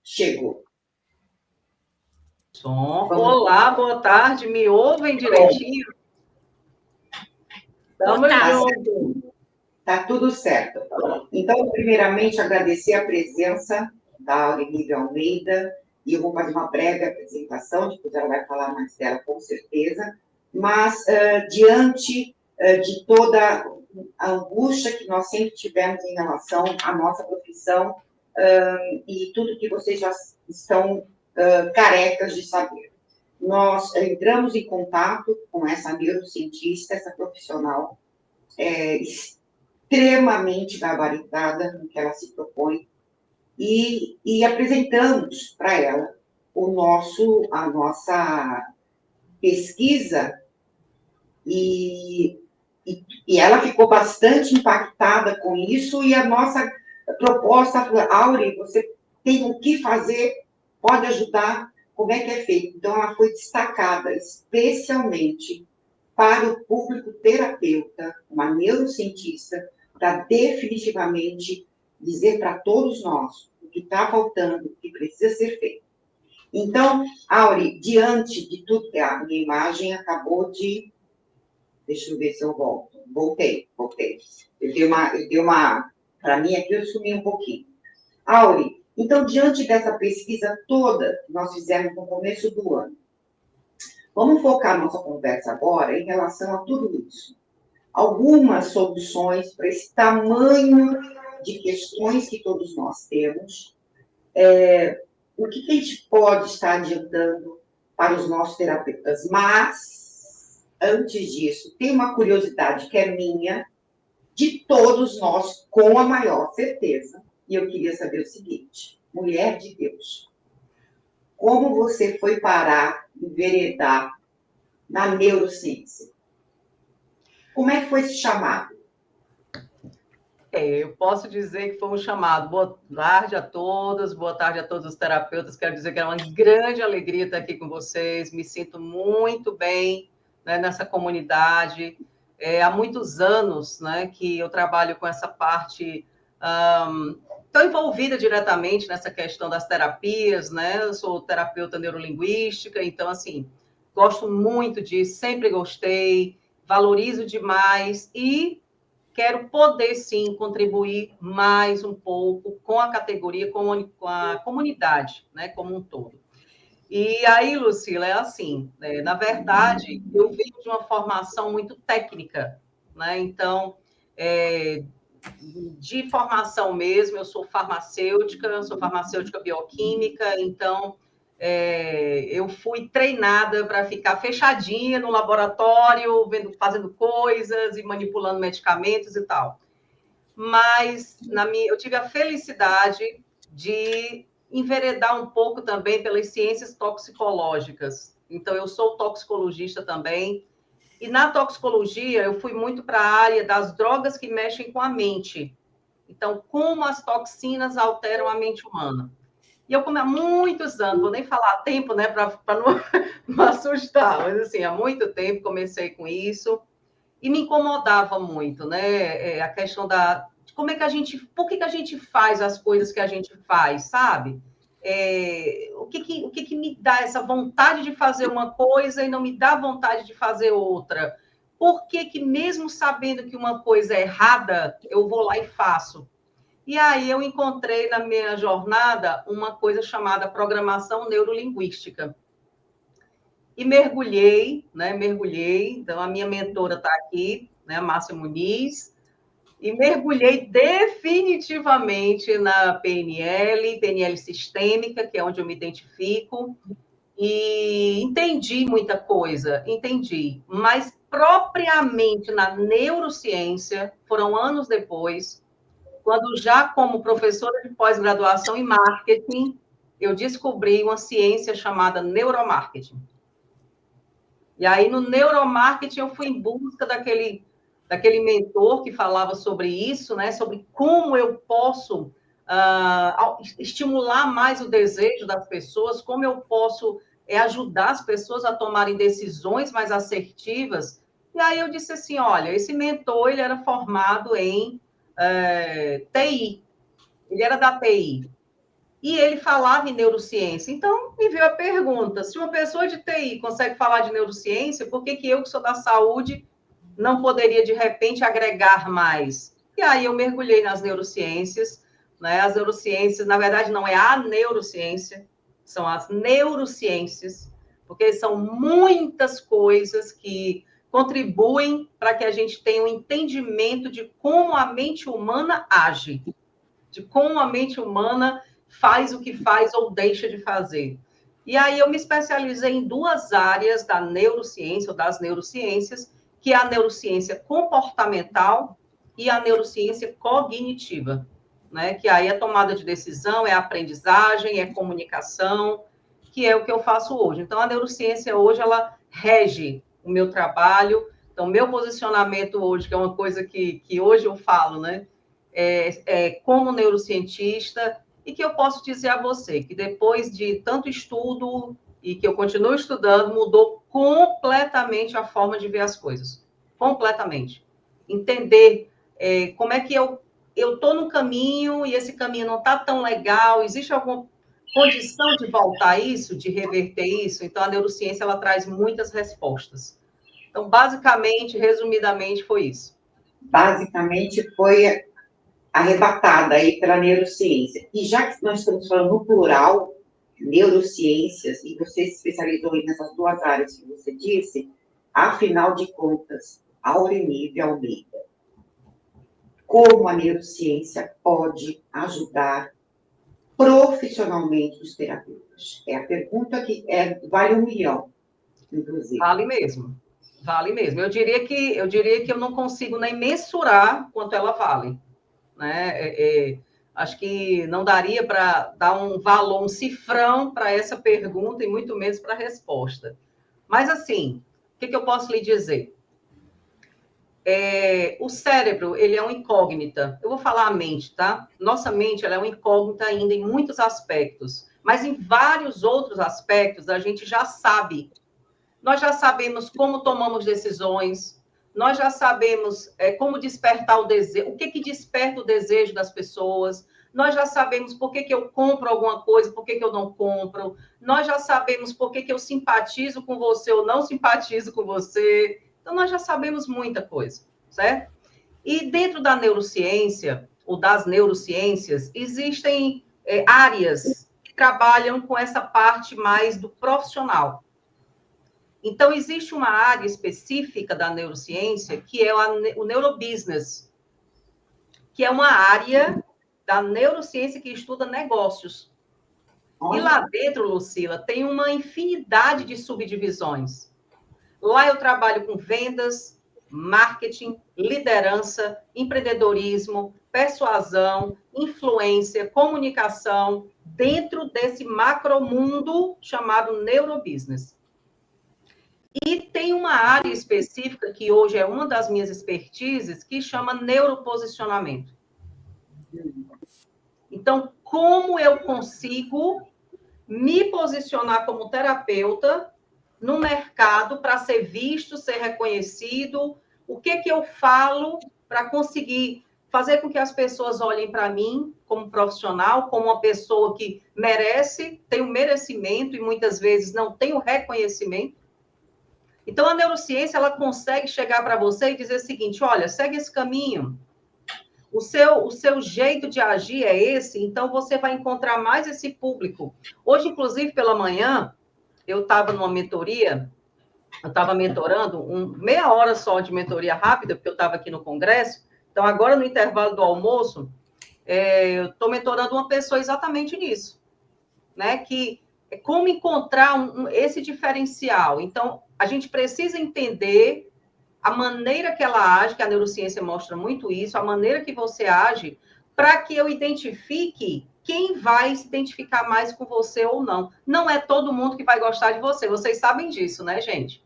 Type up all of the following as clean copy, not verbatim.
Chegou. Som. Olá, boa tarde. Me ouvem direitinho? Tamo junto. Tá tudo certo. Então, primeiramente, agradecer a presença da Aurelie Almeida, e eu vou fazer uma breve apresentação, depois ela vai falar mais dela, com certeza, mas, diante de toda a angústia que nós sempre tivemos em relação à nossa profissão, e tudo que vocês já estão carecas de saber. Nós entramos em contato com essa neurocientista, essa profissional, extremamente gabaritada no que ela se propõe, e apresentamos para ela a nossa pesquisa, e ela ficou bastante impactada com isso, e a nossa proposta foi: Aure, você tem o que fazer, pode ajudar, como é que é feito? Então, ela foi destacada especialmente para o público terapeuta, uma neurocientista, para definitivamente dizer para todos nós o que está faltando, o que precisa ser feito. Então, Aure, diante de tudo, a minha imagem acabou de... Deixa eu ver se eu volto. Voltei. Eu dei uma... Para mim, aqui eu sumi um pouquinho. Aure, então, diante dessa pesquisa toda que nós fizemos no começo do ano, vamos focar nossa conversa agora em relação a tudo isso. Algumas soluções para esse tamanho de questões que todos nós temos. O que a gente pode estar adiantando para os nossos terapeutas? Mas, antes disso, tem uma curiosidade que é minha, de todos nós, com a maior certeza. E eu queria saber o seguinte: mulher de Deus, como você foi parar, enveredar na neurociência? Como é que foi esse chamado? Eu posso dizer que foi um chamado. Boa tarde a todas, boa tarde a todos os terapeutas. Quero dizer que é uma grande alegria estar aqui com vocês. Me sinto muito bem, né, nessa comunidade. Há muitos anos, né, que eu trabalho com essa parte. Estou envolvida diretamente nessa questão das terapias, né? Eu sou terapeuta neurolinguística, então, assim, gosto muito disso, sempre gostei, valorizo demais e quero poder, sim, contribuir mais um pouco com a categoria, com a comunidade, né, como um todo. E aí, Lucila, é assim, né, na verdade, eu venho de uma formação muito técnica, né, então, de formação mesmo, eu sou farmacêutica bioquímica, então, eu fui treinada para ficar fechadinha no laboratório, fazendo coisas e manipulando medicamentos e tal. Mas eu tive a felicidade de enveredar um pouco também pelas ciências toxicológicas. Então, eu sou toxicologista também. E na toxicologia, eu fui muito para a área das drogas que mexem com a mente. Então, como as toxinas alteram a mente humana. E eu, como há muitos anos, vou nem falar tempo, né, para não assustar, mas assim, há muito tempo comecei com isso e me incomodava muito, né, a questão de como é que por que a gente faz as coisas que a gente faz, sabe? O que me dá essa vontade de fazer uma coisa e não me dá vontade de fazer outra? Por que mesmo sabendo que uma coisa é errada, eu vou lá e faço? E aí eu encontrei na minha jornada uma coisa chamada programação neurolinguística. E mergulhei, né? Então a minha mentora está aqui, né? Márcia Muniz, e mergulhei definitivamente na PNL sistêmica, que é onde eu me identifico, e entendi muita coisa, mas propriamente na neurociência, foram anos depois, quando já como professora de pós-graduação em marketing, eu descobri uma ciência chamada neuromarketing. E aí, no neuromarketing, eu fui em busca daquele mentor que falava sobre isso, né? Sobre como eu posso estimular mais o desejo das pessoas, como eu posso ajudar as pessoas a tomarem decisões mais assertivas. E aí eu disse assim, olha, esse mentor, ele era formado em TI. Ele era da TI. E ele falava em neurociência. Então, me veio a pergunta, se uma pessoa de TI consegue falar de neurociência, por que eu, que sou da saúde, não poderia, de repente, agregar mais? E aí eu mergulhei nas neurociências, né? As neurociências, na verdade, não é a neurociência, são as neurociências, porque são muitas coisas que contribuem para que a gente tenha um entendimento de como a mente humana age, de como a mente humana faz o que faz ou deixa de fazer. E aí eu me especializei em duas áreas da neurociência, ou das neurociências, que é a neurociência comportamental e a neurociência cognitiva, né? Que aí é tomada de decisão, é aprendizagem, é comunicação, que é o que eu faço hoje. Então, a neurociência hoje, ela rege o meu trabalho. Então, meu posicionamento hoje, que é uma coisa que hoje eu falo, né? Como neurocientista, e que eu posso dizer a você que depois de tanto estudo e que eu continuo estudando, mudou completamente a forma de ver as coisas. Completamente. Entender como é que eu estou no caminho e esse caminho não está tão legal, existe alguma condição de voltar a isso, de reverter isso? Então, a neurociência ela traz muitas respostas. Então, basicamente, resumidamente, foi isso. Basicamente, foi arrebatada aí pela neurociência. E já que nós estamos falando no plural, neurociências, e você se especializou nessas duas áreas que você disse, afinal de contas, Aurenívia Almeida, como a neurociência pode ajudar profissionalmente os terapeutas? É a pergunta que vale 1 milhão, inclusive. Vale mesmo. Vale mesmo. Eu diria que eu não consigo nem mensurar quanto ela vale, né? Acho que não daria para dar um valor, um cifrão para essa pergunta e muito menos para a resposta. Mas assim, o que eu posso lhe dizer? O cérebro, ele é uma incógnita. Eu vou falar a mente, tá? Nossa mente, ela é uma incógnita ainda em muitos aspectos, mas em vários outros aspectos a gente já sabe. Nós já sabemos como tomamos decisões, nós já sabemos como despertar o desejo, o que desperta o desejo das pessoas, nós já sabemos por que eu compro alguma coisa, por que eu não compro, nós já sabemos por que eu simpatizo com você ou não simpatizo com você. Então, nós já sabemos muita coisa, certo? E dentro da neurociência, ou das neurociências, existem áreas que trabalham com essa parte mais do profissional. Então, existe uma área específica da neurociência, que é o neurobusiness, que é uma área da neurociência que estuda negócios. E lá dentro, Lucila, tem uma infinidade de subdivisões. Lá eu trabalho com vendas, marketing, liderança, empreendedorismo, persuasão, influência, comunicação, dentro desse macromundo chamado neurobusiness. E tem uma área específica, que hoje é uma das minhas expertises, que chama neuroposicionamento. Então, como eu consigo me posicionar como terapeuta no mercado para ser visto, ser reconhecido? O que eu falo para conseguir fazer com que as pessoas olhem para mim como profissional, como uma pessoa que merece, tem o merecimento e muitas vezes não tem o reconhecimento? Então, a neurociência, ela consegue chegar para você e dizer o seguinte: olha, segue esse caminho, o seu jeito de agir é esse, então você vai encontrar mais esse público. Hoje, inclusive, pela manhã, eu estava numa mentoria, eu estava mentorando, meia hora só de mentoria rápida, porque eu estava aqui no congresso. Então, agora, no intervalo do almoço, eu estou mentorando uma pessoa exatamente nisso, né? Que é como encontrar esse diferencial. Então, a gente precisa entender a maneira que ela age, que a neurociência mostra muito isso, a maneira que você age, para que eu identifique quem vai se identificar mais com você ou não. Não é todo mundo que vai gostar de você. Vocês sabem disso, né, gente?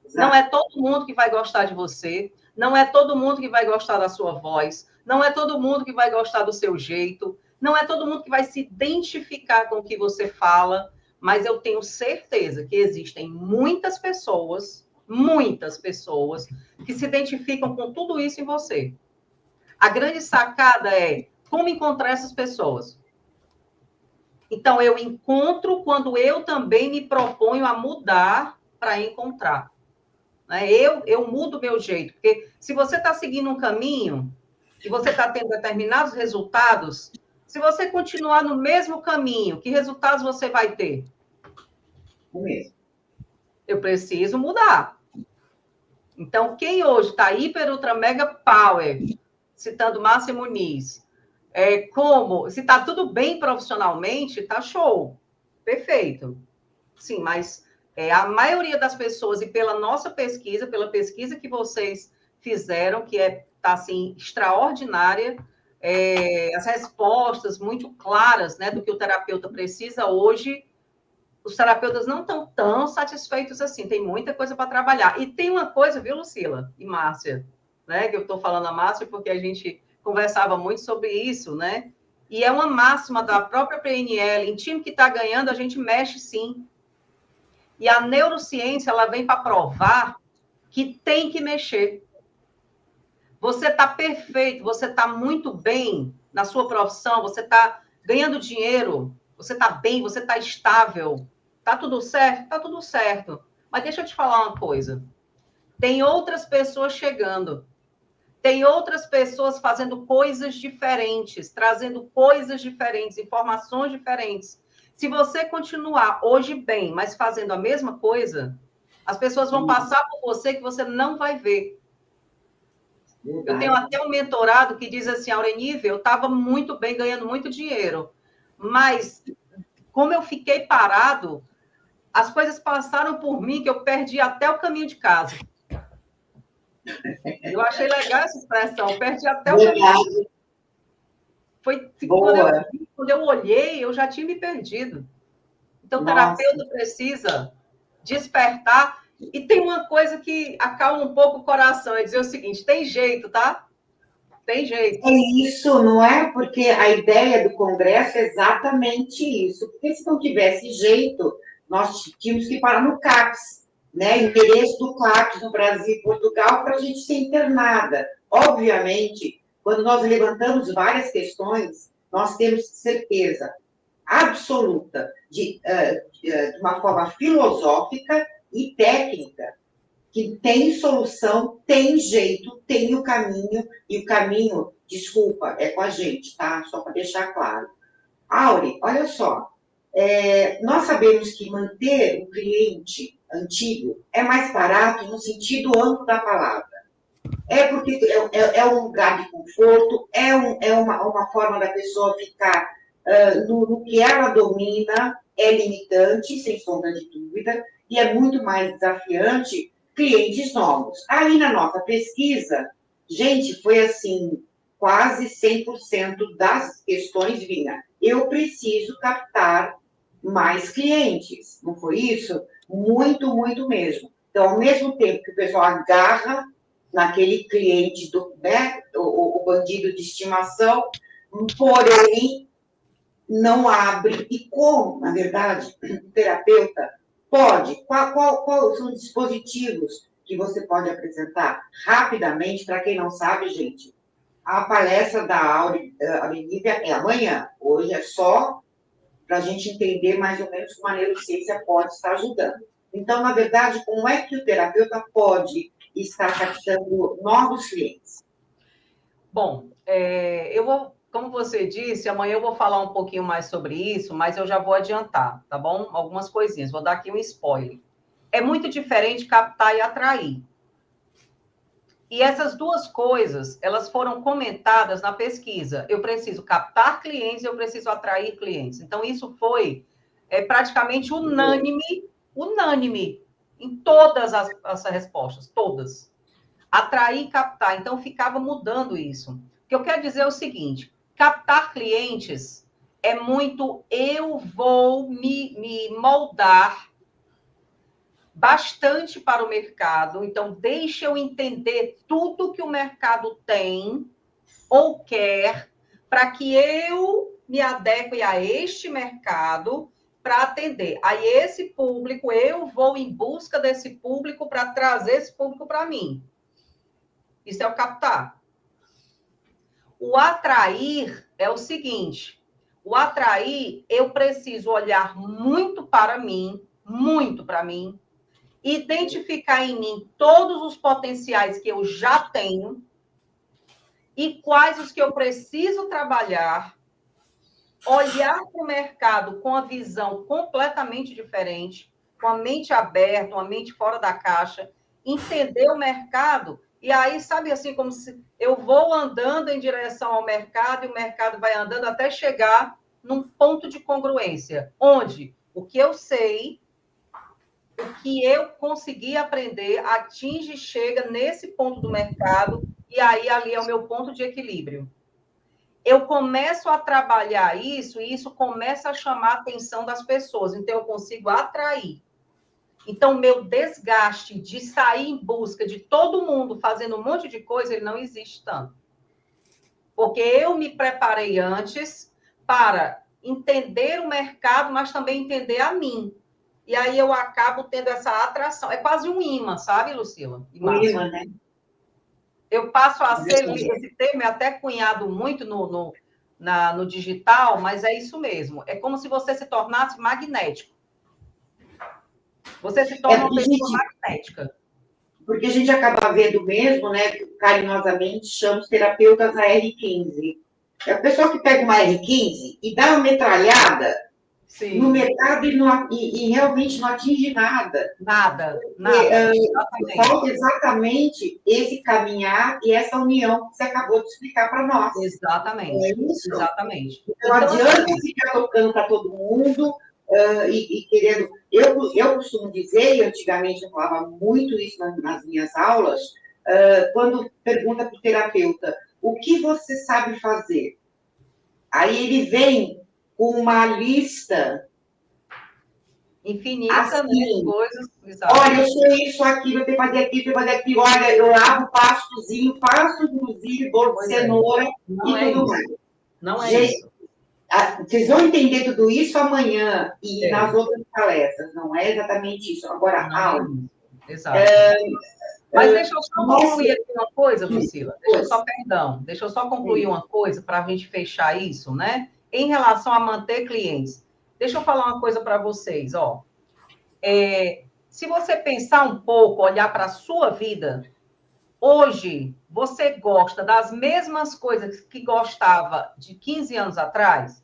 Exato. Não é todo mundo que vai gostar de você. Não é todo mundo que vai gostar da sua voz. Não é todo mundo que vai gostar do seu jeito. Não é todo mundo que vai se identificar com o que você fala. Mas eu tenho certeza que existem muitas pessoas que se identificam com tudo isso em você. A grande sacada é como encontrar essas pessoas. Então, eu encontro quando eu também me proponho a mudar para encontrar. Né? Eu mudo o meu jeito, porque se você está seguindo um caminho e você está tendo determinados resultados, se você continuar no mesmo caminho, que resultados você vai ter? O mesmo. Eu preciso mudar. Então, quem hoje está hiper, ultra, mega power, citando Márcia Muniz, se está tudo bem profissionalmente, está show. Perfeito. Sim, mas a maioria das pessoas, e pela nossa pesquisa, pela pesquisa que vocês fizeram, que está assim, extraordinária, as respostas muito claras, né, do que o terapeuta precisa hoje, os terapeutas não estão tão satisfeitos assim, tem muita coisa para trabalhar. E tem uma coisa, viu, Lucila e Márcia, né, que eu estou falando a Márcia porque a gente conversava muito sobre isso, né? E é uma máxima da própria PNL, em time que está ganhando, a gente mexe sim. E a neurociência, ela vem para provar que tem que mexer. Você está perfeito, você está muito bem na sua profissão, você está ganhando dinheiro, você está bem, você está estável. Está tudo certo? Está tudo certo. Mas deixa eu te falar uma coisa. Tem outras pessoas chegando. Tem outras pessoas fazendo coisas diferentes, trazendo coisas diferentes, informações diferentes. Se você continuar hoje bem, mas fazendo a mesma coisa, as pessoas vão passar por você que você não vai ver. Verdade. Eu tenho até um mentorado que diz assim, Aurenive, eu estava muito bem, ganhando muito dinheiro, mas como eu fiquei parado, as coisas passaram por mim que eu perdi até o caminho de casa. Eu achei legal essa expressão, perdi até o caminho de casa. Foi quando eu olhei, eu já tinha me perdido. Então, o terapeuta precisa despertar. E tem uma coisa que acalma um pouco o coração, é dizer o seguinte, tem jeito, tá? Tem jeito. É isso, não é? Porque a ideia do Congresso é exatamente isso. Porque se não tivesse jeito, nós tínhamos que parar no CAPS, né? Endereço do CAPS no Brasil e Portugal para a gente ser internada. Obviamente, quando nós levantamos várias questões, nós temos certeza absoluta de uma forma filosófica e técnica que tem solução, tem jeito, tem o caminho, e o caminho, desculpa, é com a gente, tá? Só para deixar claro. Auri, olha só, nós sabemos que manter o cliente antigo é mais barato no sentido amplo da palavra. É porque é um lugar de conforto, é uma forma da pessoa ficar no que ela domina, é limitante, sem sombra de dúvida, e é muito mais desafiante clientes novos. Aí na nossa pesquisa, gente, foi assim, quase 100% das questões vinha. Eu preciso captar mais clientes, não foi isso? Muito, muito mesmo. Então, ao mesmo tempo que o pessoal agarra naquele cliente, né, o bandido de estimação, porém não abre. E como, na verdade, o terapeuta pode? Qual são os dispositivos que você pode apresentar rapidamente? Para quem não sabe, gente, a palestra da Aurelívia é amanhã. Hoje é só para a gente entender mais ou menos como a neurociência pode estar ajudando. Então, na verdade, como é que o terapeuta pode estar captando novos clientes? Bom, eu vou, como você disse, amanhã eu vou falar um pouquinho mais sobre isso, mas eu já vou adiantar, tá bom? Algumas coisinhas, vou dar aqui um spoiler. É muito diferente captar e atrair. E essas duas coisas, elas foram comentadas na pesquisa. Eu preciso captar clientes, eu preciso atrair clientes. Então, isso foi praticamente unânime em todas as respostas, todas. Atrair e captar. Então, ficava mudando isso. O que eu quero dizer é o seguinte, captar clientes é muito eu vou me moldar bastante para o mercado, então deixa eu entender tudo que o mercado tem ou quer, para que eu me adeque a este mercado para atender. Aí esse público, eu vou em busca desse público para trazer esse público para mim. Isso é o captar. O atrair é o seguinte, O atrair, eu preciso olhar muito para mim, identificar em mim todos os potenciais que eu já tenho e quais os que eu preciso trabalhar, olhar para o mercado com a visão completamente diferente, com a mente aberta, uma mente fora da caixa, entender o mercado, e aí, sabe assim, como se eu vou andando em direção ao mercado e o mercado vai andando até chegar num ponto de congruência, onde o que eu sei, o que eu consegui aprender, atinge e chega nesse ponto do mercado, e aí ali é o meu ponto de equilíbrio. Eu começo a trabalhar isso e isso começa a chamar a atenção das pessoas, então eu consigo atrair. Então, meu desgaste de sair em busca de todo mundo fazendo um monte de coisa, ele não existe tanto. Porque eu me preparei antes para entender o mercado, mas também entender a mim. E aí eu acabo tendo essa atração. É quase um imã, sabe, Lucila? Um imã, né? Eu passo a ser, esse termo é até cunhado muito no digital, mas é isso mesmo. É como se você se tornasse magnético. Você se torna uma pessoa magnética. Porque a gente acaba vendo mesmo, né, carinhosamente chamamos terapeutas AR15. É o pessoal que pega uma R15 e dá uma metralhada Sim. no mercado e realmente não atinge nada. Nada. Falta exatamente esse caminhar e essa união que você acabou de explicar para nós. Exatamente. É isso? Exatamente. Então, não adianta ficar tocando para todo mundo e querendo... Eu costumo dizer, e antigamente eu falava muito isso nas minhas aulas, quando pergunta para o terapeuta, o que você sabe fazer? Aí ele vem com uma lista infinita, assim, né? Coisas. Olha, eu sei isso, aquilo, eu tenho que fazer aquilo, eu tenho que fazer aquilo. Olha, eu lavo o pastozinho, faço inclusive bolo de cenoura e tudo mais. Não é isso. Vocês vão entender tudo isso amanhã e nas outras palestras. Não é exatamente isso. Agora, exato. Mas deixa eu só concluir aqui uma coisa, Lucila. Deixa eu só concluir uma coisa para a gente fechar isso, né? Em relação a manter clientes. Deixa eu falar uma coisa para vocês, ó. Se você pensar um pouco, olhar para a sua vida, hoje você gosta das mesmas coisas que gostava de 15 anos atrás?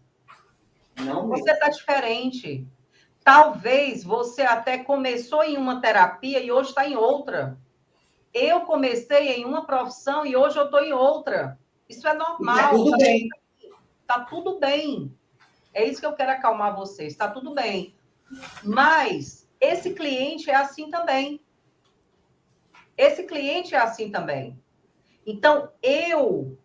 Não, você está diferente. Talvez você até começou em uma terapia e hoje está em outra. Eu comecei em uma profissão e hoje eu estou em outra. Isso é normal. Está tudo bem. Está tudo bem. É isso que eu quero acalmar vocês. Está tudo bem. Mas esse cliente é assim também. Esse cliente é assim também. Então, eu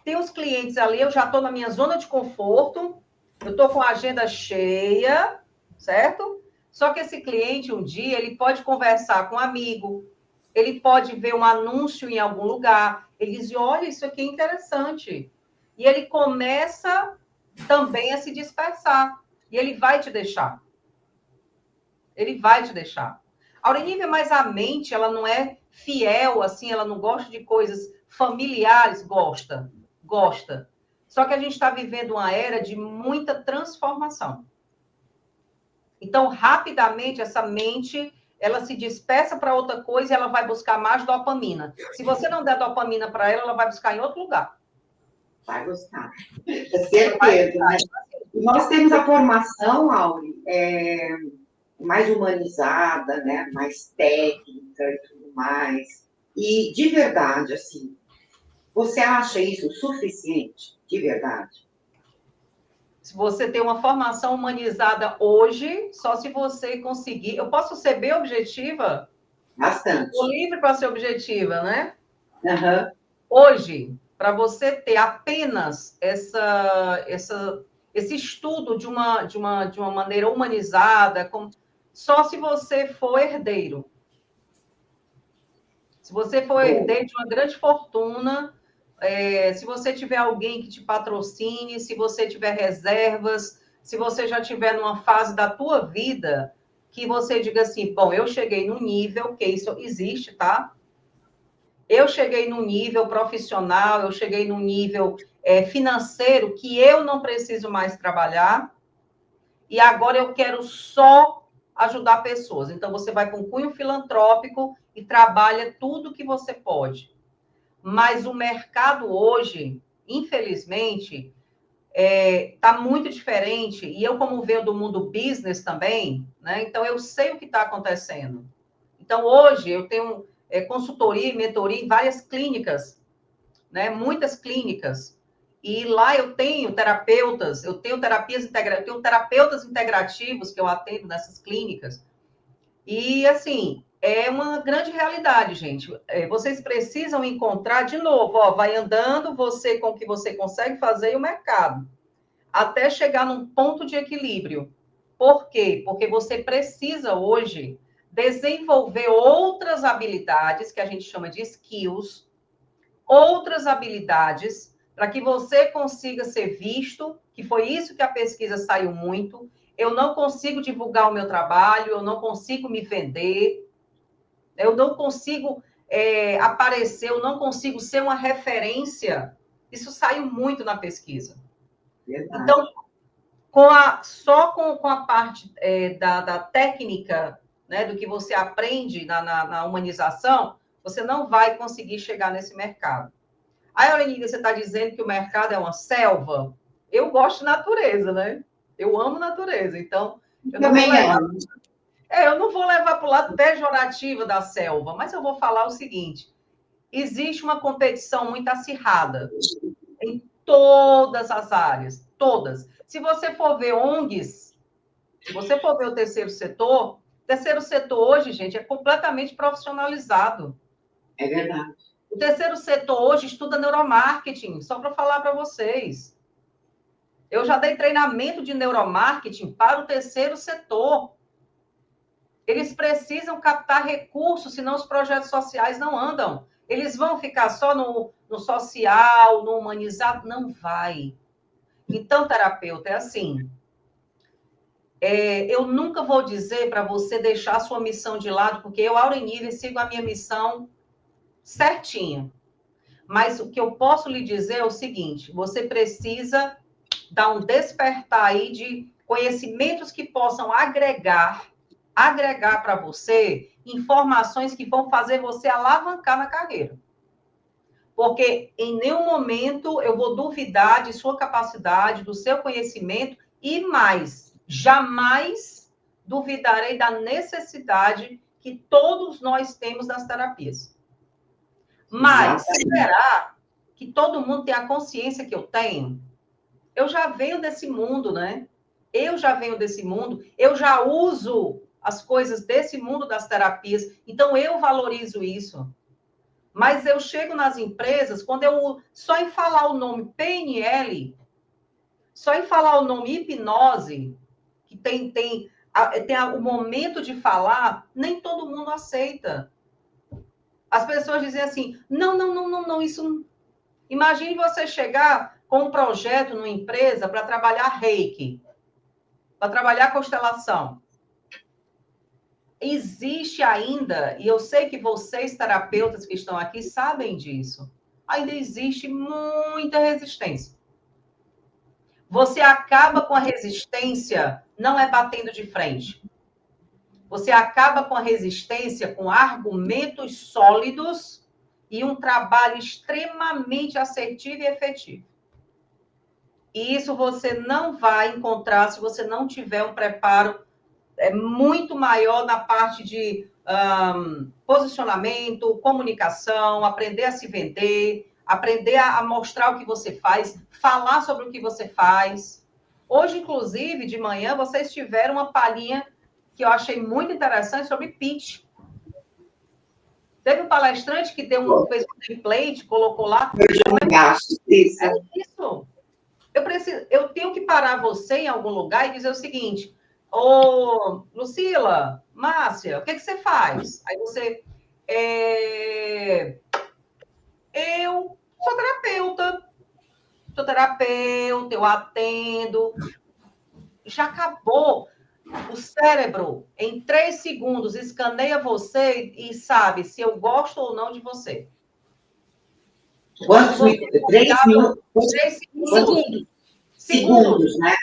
tenho os clientes ali, eu já estou na minha zona de conforto, eu estou com a agenda cheia, certo? Só que esse cliente, um dia, ele pode conversar com um amigo, ele pode ver um anúncio em algum lugar, ele diz, olha, isso aqui é interessante. E ele começa também a se dispersar. E ele vai te deixar. Ele vai te deixar. Aurenive, mas a mente, ela não é fiel, assim, ela não gosta de coisas familiares. Gosta. Só que a gente está vivendo uma era de muita transformação. Então, rapidamente, essa mente, ela se dispersa para outra coisa e ela vai buscar mais dopamina. Se você não der dopamina para ela, ela vai buscar em outro lugar. Vai buscar. É certeza, né? Nós temos a formação, Auri, mais humanizada, né? Mais técnica e tudo mais. E, de verdade, assim, você acha isso suficiente? De verdade? Se você tem uma formação humanizada hoje, só se você conseguir... Eu posso ser bem objetiva? Bastante. Estou livre para ser objetiva, né? Uhum. Hoje, para você ter apenas esse estudo de uma maneira humanizada, só se você for herdeiro. Se você for herdeiro de uma grande fortuna, se você tiver alguém que te patrocine, se você tiver reservas, se você já tiver numa fase da tua vida que você diga assim, bom, eu cheguei num nível, que isso existe, tá? Eu cheguei num nível profissional, eu cheguei num nível financeiro que eu não preciso mais trabalhar e agora eu quero só ajudar pessoas. Então, você vai com cunho filantrópico e trabalha tudo que você pode. Mas o mercado hoje, infelizmente, está muito diferente. E eu, como venho do mundo business também, né? Então, eu sei o que está acontecendo. Então, hoje, eu tenho consultoria e mentoria em várias clínicas, né? Muitas clínicas. E lá eu tenho terapeutas, eu tenho terapias integrativas, eu tenho terapeutas integrativos que eu atendo nessas clínicas. E, assim, é uma grande realidade, gente. Vocês precisam encontrar, de novo, ó, vai andando você com o que você consegue fazer e o mercado, até chegar num ponto de equilíbrio. Por quê? Porque você precisa hoje desenvolver outras habilidades, que a gente chama de skills, outras habilidades, para que você consiga ser visto, que foi isso que a pesquisa saiu muito. Eu não consigo divulgar o meu trabalho, eu não consigo me vender, eu não consigo aparecer, eu não consigo ser uma referência. Isso saiu muito na pesquisa. Verdade. Então, só com a parte da técnica, né, do que você aprende na humanização, você não vai conseguir chegar nesse mercado. Aí, Aurenília, você está dizendo que o mercado é uma selva? Eu gosto de natureza, né? Eu amo natureza, então eu não vou Também levar, amo. eu não vou levar para o lado pejorativo da selva, mas eu vou falar o seguinte: existe uma competição muito acirrada em todas as áreas, todas. Se você for ver ONGs, se você for ver o terceiro setor hoje, gente, é completamente profissionalizado. É verdade. O terceiro setor hoje estuda neuromarketing, só para falar para vocês. Eu já dei treinamento de neuromarketing para o terceiro setor. Eles precisam captar recursos, senão os projetos sociais não andam. Eles vão ficar só no social, no humanizado? Não vai. Então, terapeuta, é assim. Eu nunca vou dizer para você deixar a sua missão de lado, porque eu, Aurenília, sigo a minha missão certinho. Mas o que eu posso lhe dizer é o seguinte: você precisa dar um despertar aí de conhecimentos que possam agregar para você informações que vão fazer você alavancar na carreira. Porque em nenhum momento eu vou duvidar de sua capacidade, do seu conhecimento e mais, jamais duvidarei da necessidade que todos nós temos das terapias. Mas será que todo mundo tem a consciência que eu tenho? Eu já venho desse mundo, né? Eu já venho desse mundo, eu já uso as coisas desse mundo das terapias, então eu valorizo isso. Mas eu chego nas empresas, quando eu só em falar o nome PNL, só em falar o nome hipnose, que tem o momento de falar, nem todo mundo aceita. As pessoas dizem assim: não, isso. Imagine você chegar com um projeto numa empresa para trabalhar reiki, para trabalhar constelação. Existe ainda, e eu sei que vocês, terapeutas que estão aqui, sabem disso, ainda existe muita resistência. Você acaba com a resistência, não é batendo de frente. Você acaba com a resistência com argumentos sólidos e um trabalho extremamente assertivo e efetivo. E isso você não vai encontrar se você não tiver um preparo muito maior na parte de posicionamento, comunicação, aprender a se vender, aprender a mostrar o que você faz, falar sobre o que você faz. Hoje, inclusive, de manhã, vocês tiveram uma palhinha que eu achei muito interessante sobre pitch. Teve um palestrante que fez um template, colocou lá. Isso. É isso. Eu tenho que parar você em algum lugar e dizer o seguinte: ô, Lucila, Márcia, o que você faz? Aí você. Eu sou terapeuta, eu atendo. Já acabou. O cérebro, em 3 segundos, escaneia você e sabe se eu gosto ou não de você. Quantos minutos? 3 minutos? 3 segundos. Segundos, né?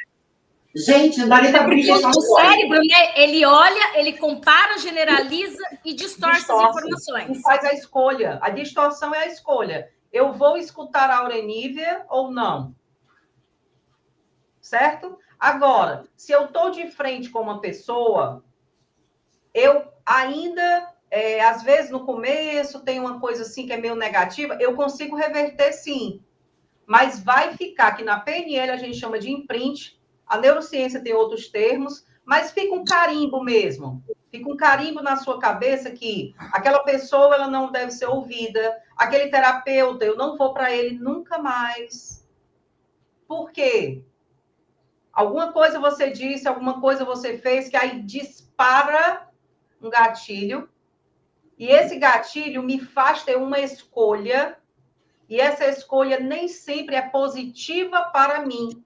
Gente, não dá nem para abrir o cérebro, né? Ele olha, ele compara, generaliza e distorce as informações. E faz a escolha. A distorção é a escolha. Eu vou escutar a Aurenívia ou não? Certo? Agora, se eu estou de frente com uma pessoa, eu ainda, às vezes no começo, tem uma coisa assim que é meio negativa, eu consigo reverter sim. Mas vai ficar, que na PNL a gente chama de imprint, a neurociência tem outros termos, mas fica um carimbo mesmo. Fica um carimbo na sua cabeça que aquela pessoa ela não deve ser ouvida, aquele terapeuta, eu não vou para ele nunca mais. Por quê? Alguma coisa você disse, alguma coisa você fez, que aí dispara um gatilho, e esse gatilho me faz ter uma escolha, e essa escolha nem sempre é positiva para mim,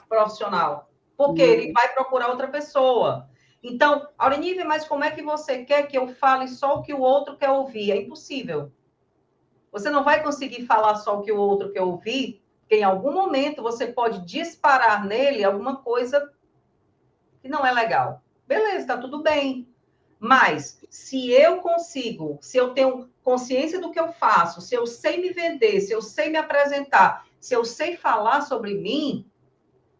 profissional, porque ele vai procurar outra pessoa. Então, Aurenívia, mas como é que você quer que eu fale só o que o outro quer ouvir? É impossível. Você não vai conseguir falar só o que o outro quer ouvir, porque em algum momento você pode disparar nele alguma coisa que não é legal. Beleza, está tudo bem. Mas se eu consigo, se eu tenho consciência do que eu faço, se eu sei me vender, se eu sei me apresentar, se eu sei falar sobre mim,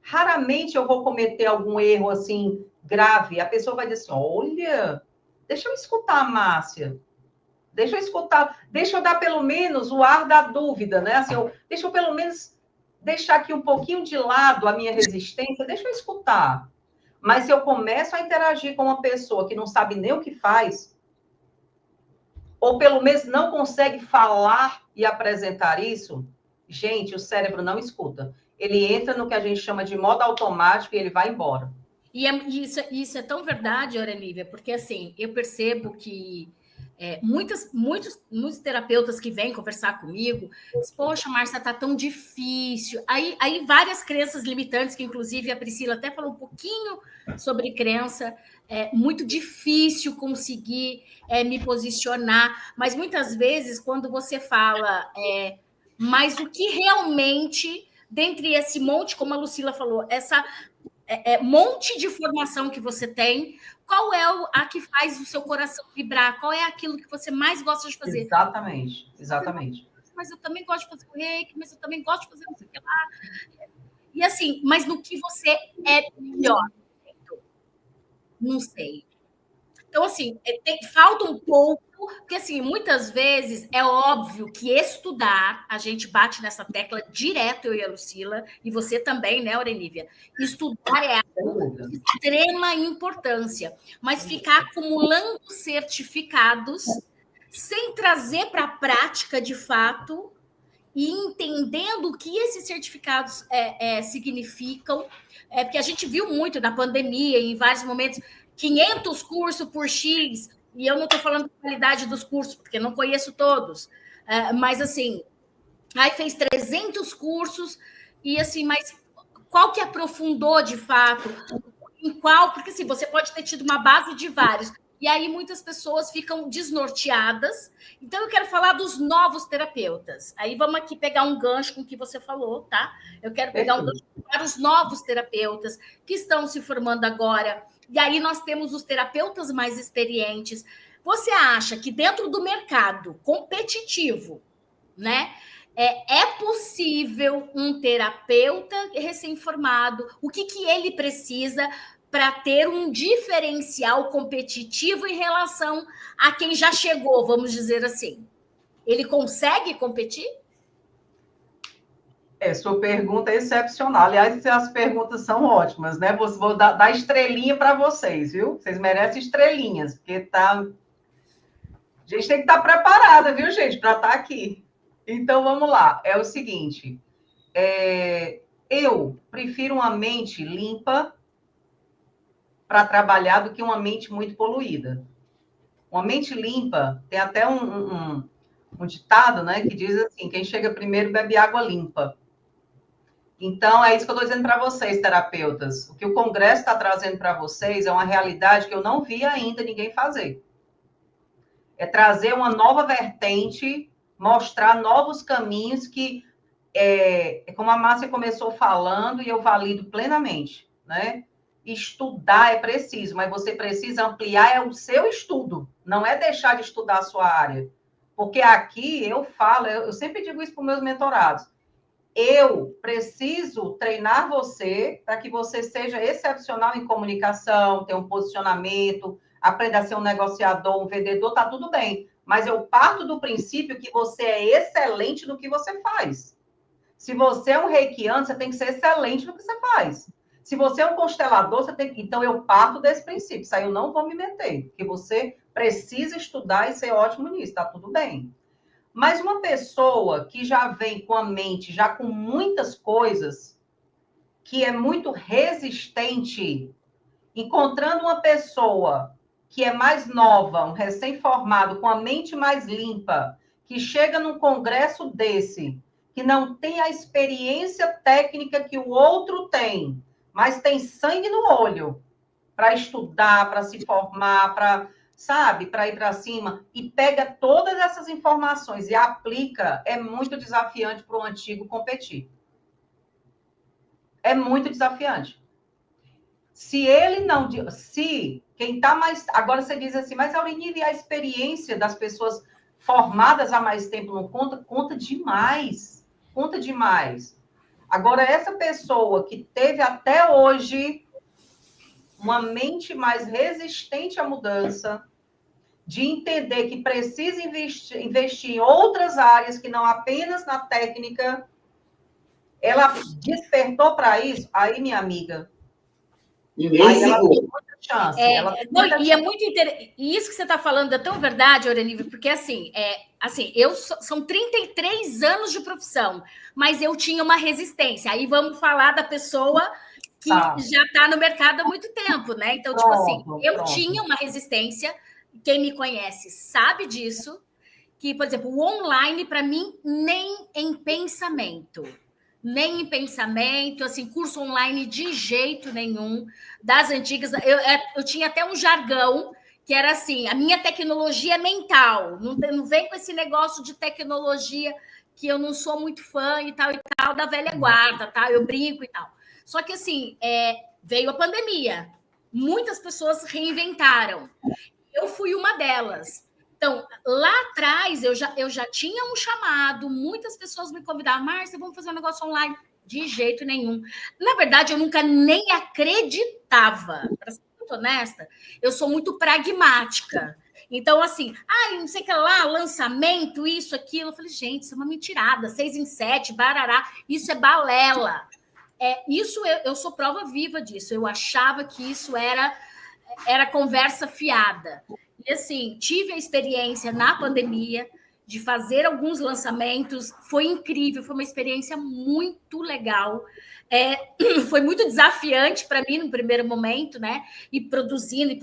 raramente eu vou cometer algum erro assim grave. A pessoa vai dizer assim: olha, deixa eu escutar a Márcia. Deixa eu escutar, deixa eu dar pelo menos o ar da dúvida, né? Assim, deixa eu pelo menos deixar aqui um pouquinho de lado a minha resistência, deixa eu escutar. Mas se eu começo a interagir com uma pessoa que não sabe nem o que faz, ou pelo menos não consegue falar e apresentar isso, gente, o cérebro não escuta. Ele entra no que a gente chama de modo automático e ele vai embora. E isso é tão verdade, Aurenívia, porque assim, eu percebo que muitos terapeutas que vêm conversar comigo dizem, poxa, Márcia, tá tão difícil. Aí várias crenças limitantes, que inclusive a Priscila até falou um pouquinho sobre crença, muito difícil conseguir me posicionar, mas muitas vezes quando você fala, mas o que realmente, dentre esse monte, como a Lucila falou, essa monte de informação que você tem, qual é a que faz o seu coração vibrar? Qual é aquilo que você mais gosta de fazer? Exatamente. Mas eu também gosto de fazer o reiki, mas eu também gosto de fazer não sei o que lá. E assim, mas no que você é melhor? Não sei. Então, assim, falta um pouco, porque, assim, muitas vezes é óbvio que estudar, a gente bate nessa tecla direto, eu e a Lucila, e você também, né, Aurenívia? Estudar é algo de extrema importância, mas ficar acumulando certificados sem trazer para a prática, de fato, e entendendo o que esses certificados significam, porque a gente viu muito na pandemia, em vários momentos, 500 cursos por X, e eu não estou falando da qualidade dos cursos, porque não conheço todos, mas assim, aí fez 300 cursos, e assim, mas qual que aprofundou de fato? Em qual? Porque assim, você pode ter tido uma base de vários, e aí muitas pessoas ficam desnorteadas. Então, eu quero falar dos novos terapeutas. Aí vamos aqui pegar um gancho com o que você falou, tá? Eu quero pegar um gancho para os novos terapeutas que estão se formando agora. E aí nós temos os terapeutas mais experientes. Você acha que dentro do mercado competitivo, né, é possível um terapeuta recém-formado, o que ele precisa para ter um diferencial competitivo em relação a quem já chegou, vamos dizer assim? Ele consegue competir? Sua pergunta é excepcional. Aliás, as perguntas são ótimas, né? Vou dar estrelinha para vocês, viu? Vocês merecem estrelinhas, porque tá... A gente tem que estar preparada, viu, gente, para estar aqui. Então, vamos lá. É o seguinte, eu prefiro uma mente limpa para trabalhar do que uma mente muito poluída. Uma mente limpa, tem até um ditado, né, que diz assim, quem chega primeiro bebe água limpa. Então, é isso que eu estou dizendo para vocês, terapeutas. O que o Congresso está trazendo para vocês é uma realidade que eu não vi ainda ninguém fazer. É trazer uma nova vertente mostrar novos caminhos que, como a Márcia começou falando, e eu valido plenamente, né? Estudar é preciso, mas você precisa ampliar o seu estudo, não é deixar de estudar a sua área. Porque aqui eu falo, eu sempre digo isso para os meus mentorados, eu preciso treinar você para que você seja excepcional em comunicação, tenha um posicionamento, aprenda a ser um negociador, um vendedor, tá tudo bem. Mas eu parto do princípio que você é excelente no que você faz. Se você é um reikiano, você tem que ser excelente no que você faz. Se você é um constelador, você tem que... Então, eu parto desse princípio. Isso aí eu não vou me meter, porque você precisa estudar e ser ótimo nisso, tá tudo bem. Mas uma pessoa que já vem com a mente, já com muitas coisas, que é muito resistente, encontrando uma pessoa que é mais nova, um recém-formado, com a mente mais limpa, que chega num congresso desse, que não tem a experiência técnica que o outro tem, mas tem sangue no olho para estudar, para se formar, para, sabe, para ir para cima, e pega todas essas informações e aplica, é muito desafiante para o antigo competir. É muito desafiante. Se ele não... Se quem está mais... Agora você diz assim, mas Aurenive, a experiência das pessoas formadas há mais tempo não conta? Conta demais. Conta demais. Agora, essa pessoa que teve até hoje uma mente mais resistente à mudança, de entender que precisa investir em outras áreas que não apenas na técnica, ela despertou para isso, aí, minha amiga, aí ela tem muita chance. E isso que você está falando é tão verdade, Aurenive, porque assim, são 33 anos de profissão, mas eu tinha uma resistência. Aí vamos falar da pessoa que já está no mercado há muito tempo, né? Então, tipo assim, eu tinha uma resistência, quem me conhece sabe disso, que, por exemplo, o online, para mim, nem em pensamento, assim, curso online de jeito nenhum, das antigas, eu tinha até um jargão, que era assim, a minha tecnologia é mental, não vem com esse negócio de tecnologia, que eu não sou muito fã e tal, da velha guarda, tá? Eu brinco e tal. Só que, assim, veio a pandemia. Muitas pessoas reinventaram. Eu fui uma delas. Então, lá atrás, eu já tinha um chamado, muitas pessoas me convidavam, Márcia, vamos fazer um negócio online. De jeito nenhum. Na verdade, eu nunca nem acreditava. Para ser muito honesta, eu sou muito pragmática. Então, assim, não sei o que lá, lançamento, isso, aquilo. Eu falei, gente, isso é uma mentirada, 6 em 7, barará, isso é balela. Eu sou prova viva disso. Eu achava que isso era conversa fiada. E assim, tive a experiência na pandemia de fazer alguns lançamentos, foi incrível, foi uma experiência muito legal. Foi muito desafiante para mim no primeiro momento, né? E produzindo.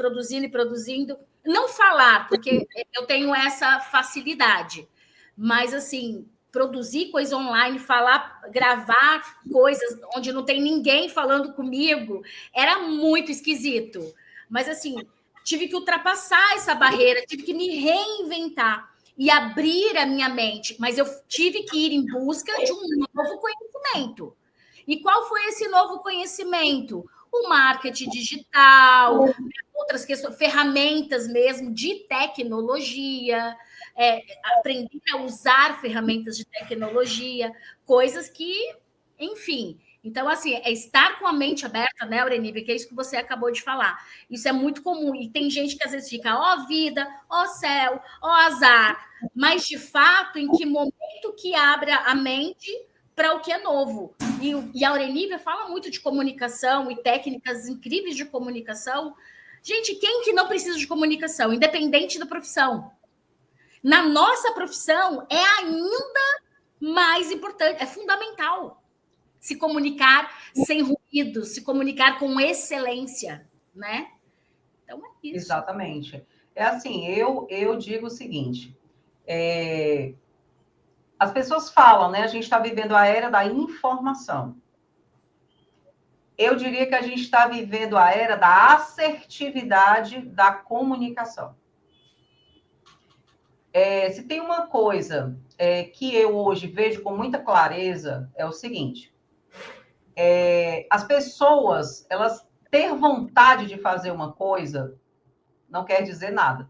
Não falar, porque eu tenho essa facilidade, mas assim, produzir coisa online, gravar coisas onde não tem ninguém falando comigo, era muito esquisito. Mas assim, tive que ultrapassar essa barreira, tive que me reinventar e abrir a minha mente, mas eu tive que ir em busca de um novo conhecimento. E qual foi esse novo conhecimento? O marketing digital, outras questões, ferramentas mesmo de tecnologia, aprender a usar ferramentas de tecnologia, coisas que, enfim. Então, assim, estar com a mente aberta, né, Aurenive, que é isso que você acabou de falar. Isso é muito comum. E tem gente que às vezes fica, ó vida, ó céu, ó azar. Mas, de fato, em que momento que abre a mente para o que é novo? E a Aurenive fala muito de comunicação e técnicas incríveis de comunicação. Gente, quem que não precisa de comunicação, independente da profissão? Na nossa profissão, é ainda mais importante, é fundamental se comunicar sem ruído, se comunicar com excelência, né? Então, é isso. Exatamente. É assim, eu digo o seguinte, as pessoas falam, né? A gente está vivendo a era da informação. Eu diria que a gente está vivendo a era da assertividade da comunicação. Se tem uma coisa que eu hoje vejo com muita clareza, é o seguinte: as pessoas, elas ter vontade de fazer uma coisa não quer dizer nada.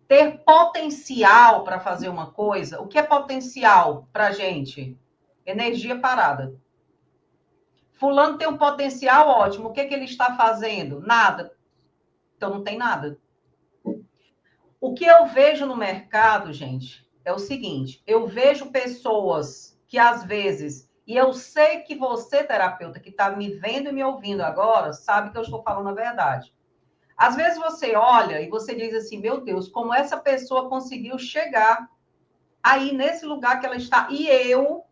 Ter potencial para fazer uma coisa, o que é potencial para a gente? Energia parada. Fulano tem um potencial ótimo, o que ele está fazendo? Nada. Então não tem nada. O que eu vejo no mercado, gente, é o seguinte: eu vejo pessoas que às vezes, e eu sei que você, terapeuta, que está me vendo e me ouvindo agora, sabe que eu estou falando a verdade. Às vezes você olha e você diz assim, meu Deus, como essa pessoa conseguiu chegar aí nesse lugar que ela está, e eu,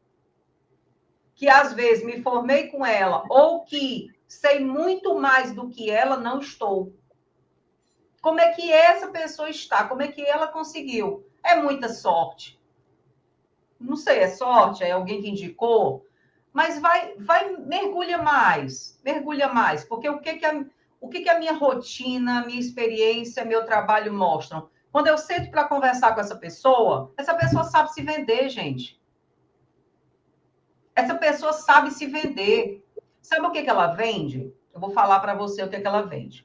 que às vezes me formei com ela, ou que sei muito mais do que ela, não estou. Como é que essa pessoa está? Como é que ela conseguiu? É muita sorte. Não sei, é sorte? É alguém que indicou? Mas mergulha mais, porque o que a minha rotina, minha experiência, meu trabalho mostram? Quando eu sento para conversar com essa pessoa sabe se vender, gente. Essa pessoa sabe se vender. Sabe o que ela vende? Eu vou falar para você o que ela vende.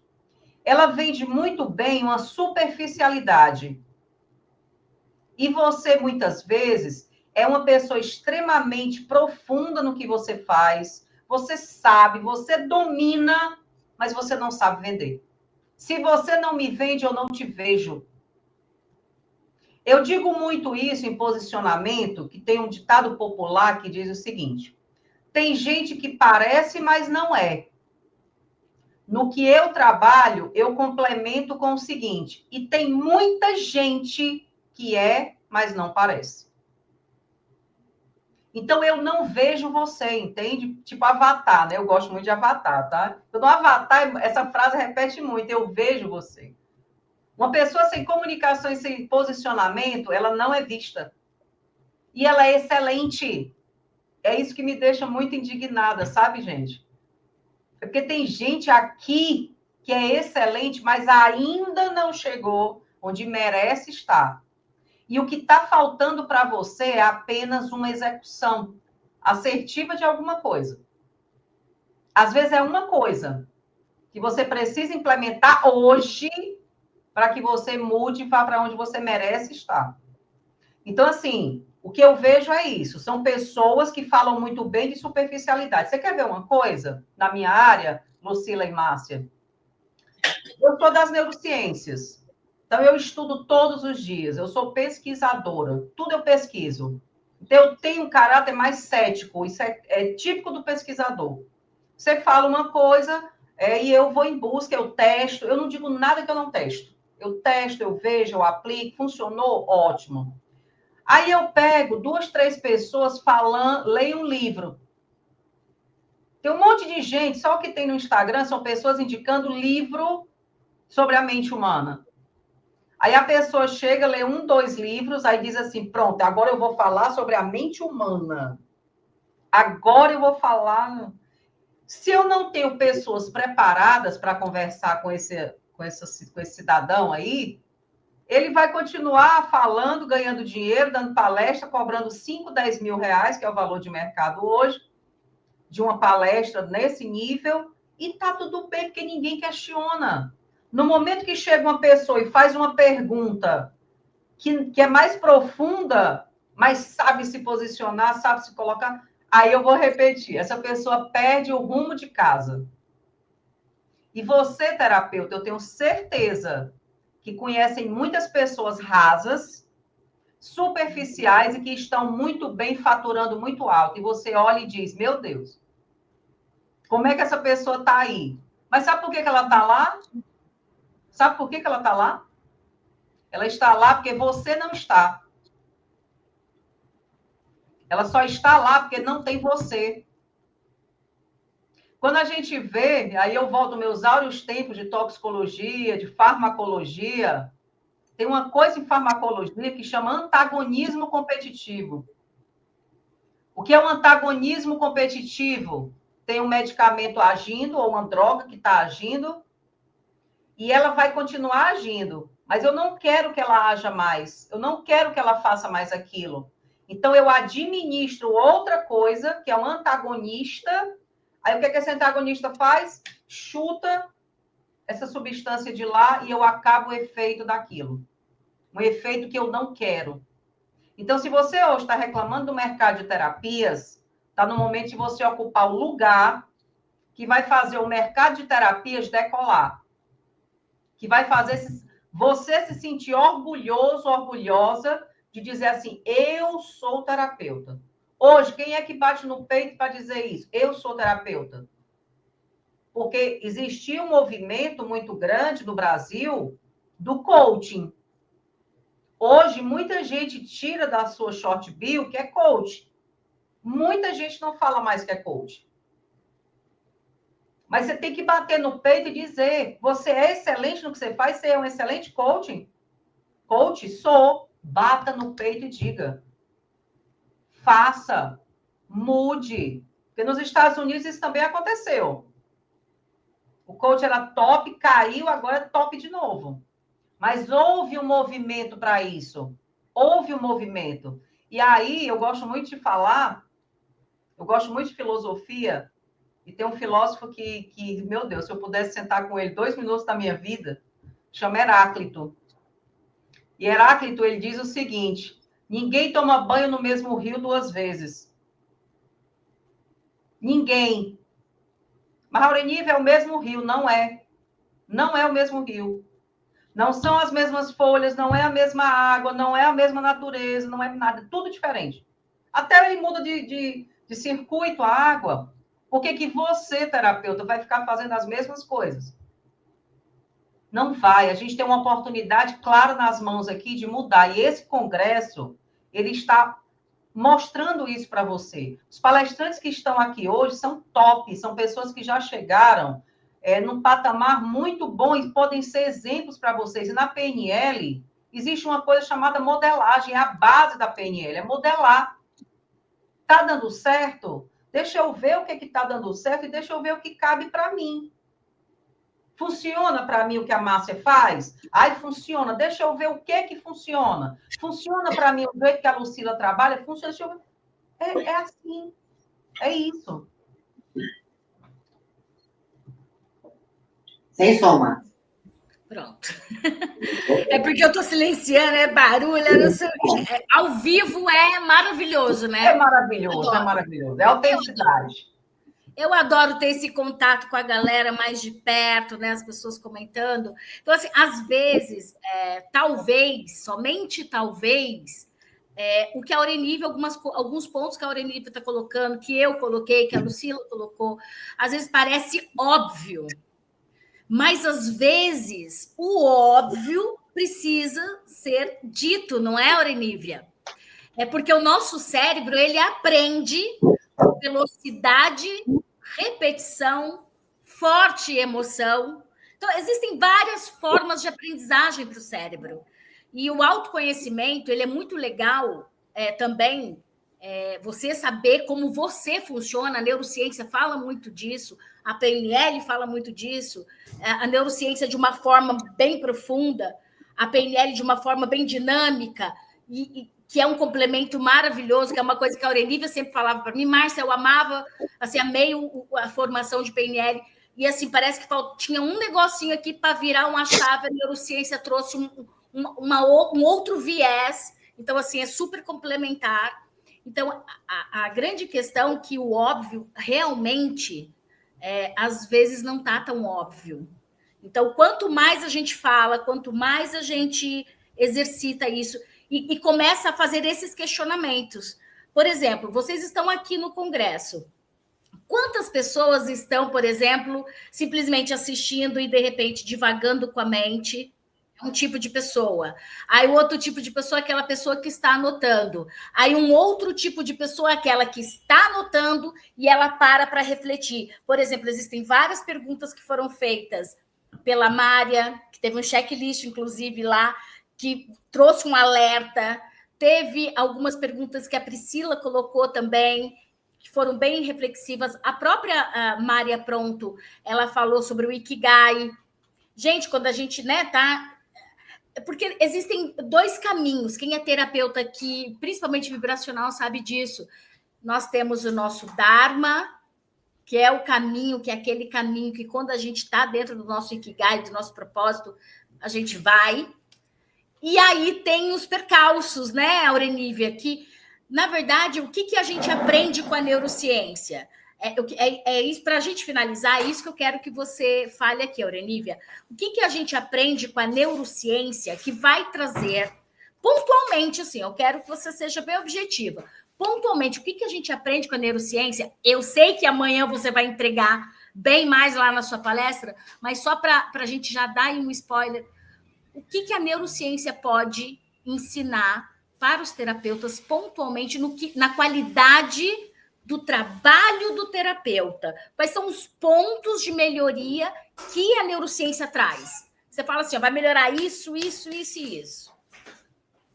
Ela vende muito bem uma superficialidade. E você, muitas vezes, é uma pessoa extremamente profunda no que você faz. Você sabe, você domina, mas você não sabe vender. Se você não me vende, eu não te vejo. Eu digo muito isso em posicionamento, que tem um ditado popular que diz o seguinte: tem gente que parece, mas não é. No que eu trabalho, eu complemento com o seguinte: e tem muita gente que é, mas não parece. Então, eu não vejo você, entende? Tipo Avatar, né? Eu gosto muito de Avatar, tá? No Avatar, essa frase repete muito: eu vejo você. Uma pessoa sem comunicação e sem posicionamento, ela não é vista. E ela é excelente. É isso que me deixa muito indignada, sabe, gente? É porque tem gente aqui que é excelente, mas ainda não chegou onde merece estar. E o que está faltando para você é apenas uma execução assertiva de alguma coisa. Às vezes é uma coisa que você precisa implementar hoje para que você mude e vá para onde você merece estar. Então, assim, o que eu vejo é isso. São pessoas que falam muito bem de superficialidade. Você quer ver uma coisa na minha área, Lucila e Márcia? Eu sou das neurociências. Então, eu estudo todos os dias. Eu sou pesquisadora. Tudo eu pesquiso. Então, eu tenho um caráter mais cético. Isso é típico do pesquisador. Você fala uma coisa e eu vou em busca, eu testo. Eu não digo nada que eu não testo. Eu testo, eu vejo, eu aplico. Funcionou? Ótimo. Aí eu pego 2, 3 pessoas falando, leio um livro. Tem um monte de gente, só o que tem no Instagram são pessoas indicando livro sobre a mente humana. Aí a pessoa chega, lê 1, 2 livros, aí diz assim, pronto, agora eu vou falar sobre a mente humana. Agora eu vou falar... Se eu não tenho pessoas preparadas para conversar com esse cidadão aí, ele vai continuar falando, ganhando dinheiro, dando palestra, cobrando 5, 10 mil reais, que é o valor de mercado hoje, de uma palestra nesse nível, e tá tudo bem, porque ninguém questiona. No momento que chega uma pessoa e faz uma pergunta que é mais profunda, mas sabe se posicionar, sabe se colocar, aí eu vou repetir, essa pessoa perde o rumo de casa. E você, terapeuta, eu tenho certeza que conhecem muitas pessoas rasas, superficiais e que estão muito bem, faturando muito alto. E você olha e diz, meu Deus, como é que essa pessoa está aí? Mas sabe por que ela está lá? Sabe por que ela está lá? Ela está lá porque você não está. Ela só está lá porque não tem você. Quando a gente vê, aí eu volto aos meus áureos tempos de toxicologia, de farmacologia, tem uma coisa em farmacologia que chama antagonismo competitivo. O que é um antagonismo competitivo? Tem um medicamento agindo ou uma droga que está agindo e ela vai continuar agindo, mas eu não quero que ela haja mais, eu não quero que ela faça mais aquilo. Então, eu administro outra coisa, que é um antagonista. Aí, o que esse antagonista faz? Chuta essa substância de lá e eu acabo o efeito daquilo. Um efeito que eu não quero. Então, se você hoje está reclamando do mercado de terapias, está no momento de você ocupar o lugar que vai fazer o mercado de terapias decolar. Que vai fazer você se sentir orgulhoso, orgulhosa de dizer assim, eu sou terapeuta. Hoje, quem é que bate no peito para dizer isso? Eu sou terapeuta. Porque existia um movimento muito grande no Brasil do coaching. Hoje, muita gente tira da sua short bio que é coach. Muita gente não fala mais que é coach. Mas você tem que bater no peito e dizer, você é excelente no que você faz, você é um excelente coaching. Coach, sou. Bata no peito e diga. Faça. Mude. Porque nos Estados Unidos isso também aconteceu. O coach era top, caiu, agora é top de novo. Mas houve um movimento para isso. Houve um movimento. E aí, eu gosto muito de falar, eu gosto muito de filosofia, e tem um filósofo que, meu Deus, se eu pudesse sentar com ele 2 minutos da minha vida, chama Heráclito. E Heráclito, ele diz o seguinte, ninguém toma banho no mesmo rio 2 vezes. Ninguém. Mas, Aureniva, é o mesmo rio. Não é. Não é o mesmo rio. Não são as mesmas folhas, não é a mesma água, não é a mesma natureza, não é nada. Tudo diferente. Até ele muda de circuito a água. Por que você, terapeuta, vai ficar fazendo as mesmas coisas? Não vai. A gente tem uma oportunidade clara nas mãos aqui de mudar. E esse congresso, ele está mostrando isso para você. Os palestrantes que estão aqui hoje são top, são pessoas que já chegaram num patamar muito bom e podem ser exemplos para vocês. E na PNL, existe uma coisa chamada modelagem, é a base da PNL, é modelar. Está dando certo? Deixa eu ver o que está dando certo e deixa eu ver o que cabe para mim. Funciona para mim o que a Márcia faz? Ai, funciona. Deixa eu ver o que funciona. Funciona para mim o jeito que a Lucila trabalha? Funciona. Deixa eu ver. É assim. É isso. Sem soma. Pronto. É porque eu estou silenciando, é barulho, não sei o quê. Ao vivo é maravilhoso, né? É maravilhoso, é maravilhoso. É autenticidade. Eu adoro ter esse contato com a galera mais de perto, né? As pessoas comentando. Então, assim, às vezes, talvez, somente talvez, o que a Aurenive, alguns pontos que a Aurenive está colocando, que eu coloquei, que a Lucila colocou, às vezes parece óbvio. Mas, às vezes, o óbvio precisa ser dito, não é, Aurenívia? É porque o nosso cérebro, ele aprende velocidade, repetição, forte emoção. Então, existem várias formas de aprendizagem para o cérebro. E o autoconhecimento, ele é muito legal também, você saber como você funciona. A neurociência fala muito disso, a PNL fala muito disso, a neurociência de uma forma bem profunda, a PNL de uma forma bem dinâmica, que é um complemento maravilhoso, que é uma coisa que a Aurenívia sempre falava para mim. Márcia, eu amava, assim, amei a formação de PNL, e assim, parece que tinha um negocinho aqui para virar uma chave, a neurociência trouxe um outro viés, então, assim, é super complementar. Então, a grande questão é que o óbvio realmente, às vezes, não está tão óbvio. Então, quanto mais a gente fala, quanto mais a gente exercita isso, e começa a fazer esses questionamentos. Por exemplo, vocês estão aqui no Congresso. Quantas pessoas estão, por exemplo, simplesmente assistindo e, de repente, divagando com a mente? Um tipo de pessoa. Aí o outro tipo de pessoa é aquela pessoa que está anotando. Aí um outro tipo de pessoa é aquela que está anotando e ela para refletir. Por exemplo, existem várias perguntas que foram feitas pela Mária, que teve um checklist, inclusive, lá, que trouxe um alerta. Teve algumas perguntas que a Priscila colocou também, que foram bem reflexivas. A própria Mária Pronto, ela falou sobre o Ikigai. Gente, quando a gente, né, tá... Porque existem dois caminhos. Quem é terapeuta aqui, principalmente vibracional, sabe disso. Nós temos o nosso Dharma, que é o caminho, que é aquele caminho que quando a gente está dentro do nosso Ikigai, do nosso propósito, a gente vai. E aí tem os percalços, né, Aurenívia, que, na verdade, o que a gente aprende com a neurociência? É isso, para a gente finalizar, é isso que eu quero que você fale aqui, Aurenívia. O que a gente aprende com a neurociência que vai trazer, pontualmente, assim, eu quero que você seja bem objetiva. Pontualmente, o que a gente aprende com a neurociência? Eu sei que amanhã você vai entregar bem mais lá na sua palestra, mas só para a gente já dar aí um spoiler, o que a neurociência pode ensinar para os terapeutas pontualmente na qualidade do trabalho do terapeuta? Quais são os pontos de melhoria que a neurociência traz? Você fala assim, ó, vai melhorar isso, isso, isso e isso.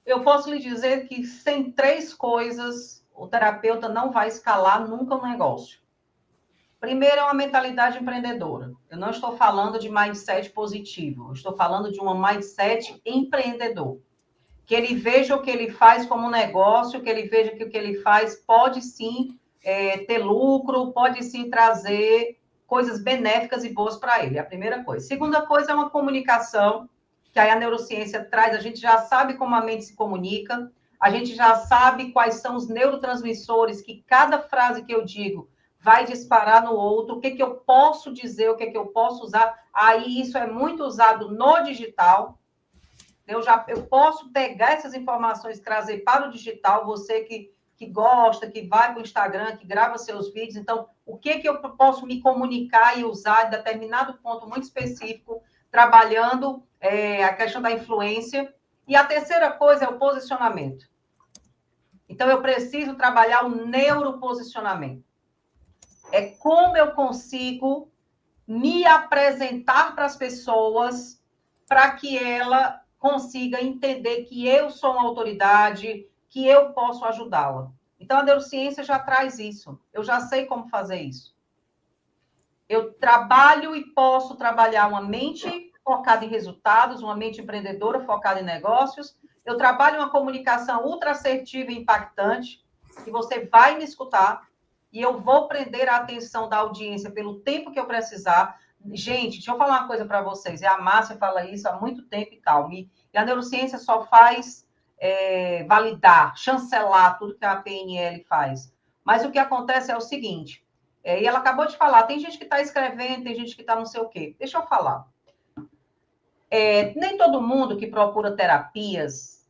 Eu posso lhe dizer que sem 3 coisas, o terapeuta não vai escalar nunca um negócio. Primeiro é uma mentalidade empreendedora. Eu não estou falando de mindset positivo, eu estou falando de uma mindset empreendedor. Que ele veja o que ele faz como negócio, que ele veja que o que ele faz pode sim ter lucro, pode sim trazer coisas benéficas e boas para ele, é a primeira coisa. Segunda coisa é uma comunicação, que aí a neurociência traz, a gente já sabe como a mente se comunica, a gente já sabe quais são os neurotransmissores que cada frase que eu digo vai disparar no outro, o que eu posso dizer, o que eu posso usar. Aí isso é muito usado no digital. Eu posso pegar essas informações e trazer para o digital, você que gosta, que vai para o Instagram, que grava seus vídeos. Então, o que eu posso me comunicar e usar em determinado ponto muito específico, trabalhando a questão da influência. E a terceira coisa é o posicionamento. Então, eu preciso trabalhar o neuroposicionamento. É como eu consigo me apresentar para as pessoas para que ela consiga entender que eu sou uma autoridade, que eu posso ajudá-la. Então, a neurociência já traz isso. Eu já sei como fazer isso. Eu trabalho e posso trabalhar uma mente focada em resultados, uma mente empreendedora focada em negócios. Eu trabalho uma comunicação ultra assertiva e impactante, que você vai me escutar, e eu vou prender a atenção da audiência pelo tempo que eu precisar. Gente, deixa eu falar uma coisa para vocês. E a Márcia fala isso há muito tempo e tal. E a neurociência só faz validar, chancelar tudo que a PNL faz. Mas o que acontece é o seguinte, e ela acabou de falar, tem gente que está escrevendo, tem gente que está não sei o quê. Deixa eu falar. Nem todo mundo que procura terapias,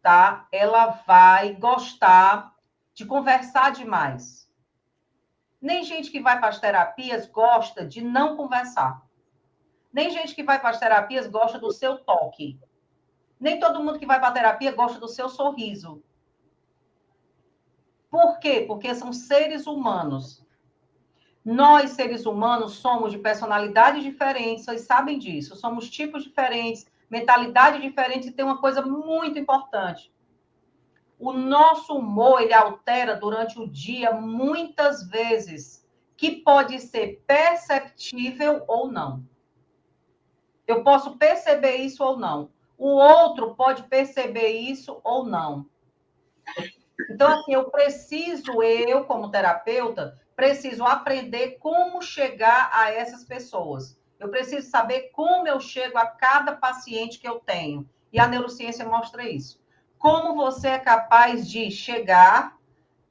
tá? Ela vai gostar de conversar demais. Nem gente que vai para as terapias gosta de não conversar. Nem gente que vai para as terapias gosta do seu toque. Nem todo mundo que vai para a terapia gosta do seu sorriso. Por quê? Porque são seres humanos. Nós, seres humanos, somos de personalidades diferentes, vocês sabem disso. Somos tipos diferentes, mentalidade diferente, e tem uma coisa muito importante. O nosso humor, ele altera durante o dia, muitas vezes, que pode ser perceptível ou não. Eu posso perceber isso ou não. O outro pode perceber isso ou não. Então, assim, eu, como terapeuta, preciso aprender como chegar a essas pessoas. Eu preciso saber como eu chego a cada paciente que eu tenho. E a neurociência mostra isso. Como você é capaz de chegar,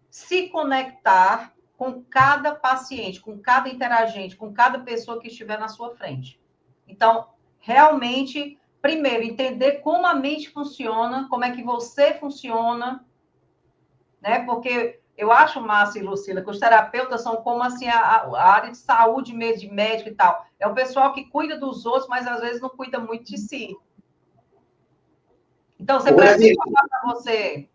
se conectar com cada paciente, com cada interagente, com cada pessoa que estiver na sua frente. Então, realmente, primeiro, entender como a mente funciona, como é que você funciona, né? Porque eu acho, Márcia e Lucila, que os terapeutas são como assim a área de saúde mesmo, de médico e tal. É o pessoal que cuida dos outros, mas às vezes não cuida muito de si. Então, você precisa falar para você.